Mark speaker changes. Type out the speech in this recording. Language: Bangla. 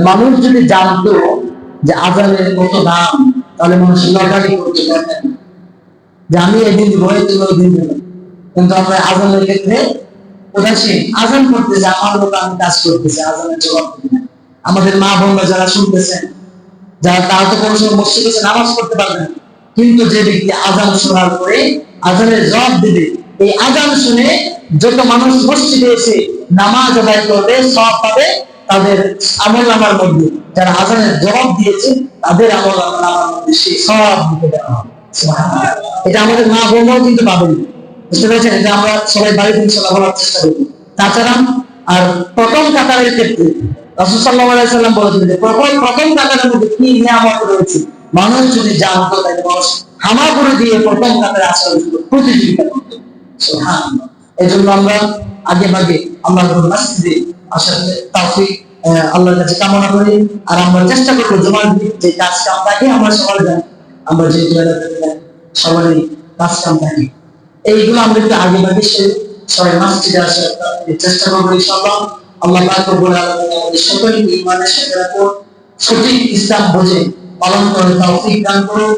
Speaker 1: মানুষ যদি জানতো যে আজানের কত দাম, তাহলে মানুষ লটারি করতে পারতেন যে আমি এদিন দিব, তুমি ওই দিন দেবো। কিন্তু আমরা আজানের ক্ষেত্রে উদাসীন। আজান করতেছে, আমার মতো আমি কাজ করতেছি, আজানের জবাব দিই না। আমাদের মা বোনরা যারা শুনতেছেন, যারা তারা তো কোনো সময় মসজিদে এসে নামাজ পড়তে পারবে না, কিন্তু যে ব্যক্তি আজান শোনার পরে আজানের জবাব দিবে, এই আজান শুনে যত মানুষ মসজিদে এসে নামাজ আদায় করবে সব পাবে, তাদের আমল নামার মধ্যে যারা আজানের জবাব দিয়েছে তাদের আমল নামার মধ্যে সেই সব দিতে দেওয়া হবে। সুবহানাল্লাহ। এটা আমাদের মা বোনরাও কিন্তু পাবেন, বুঝতে পেরেছেন? এটা আমরা সবাই বাড়িতে ইনশাআল্লাহ বলার চেষ্টা করব। তাছাড়া আর প্রথম কাতারের ক্ষেত্রে রাসূল সাল্লাল্লাহু আলাইহি সাল্লাম বলেছেন যে প্রথম কাতারের মধ্যে কি নিয়ামত রয়েছে, মানুষ যদি জানতো তাহলে মানুষ হামাগুড়ি দিয়ে প্রথম কাতারে আসার জন্য প্রতিযোগিতা করত। সুবহানাল্লাহ। এজন্য আমরা আগে ভাগে আল্লাহর মসজিদে আসার তৌফিক আল্লাহর কাছে কামনা করি। আর আমরা চেষ্টা করবো জুমার দিন যে কাজ কাম থাকে আমরা সবাই জানি, আমরা যে সবারই কাজ কাম থাকে, এইগুলো আমরা একটু আগে ভাগে সবাই মসজিদে আসার চেষ্টা করবো ইনশাআল্লাহ। আল্লাহ পাক রব্বুল আলামিন আমাদের সকলকে ঈমানের সাথে রাখুন, সঠিক ইসলাম বুঝে পালন করার তৌফিক দান করুন।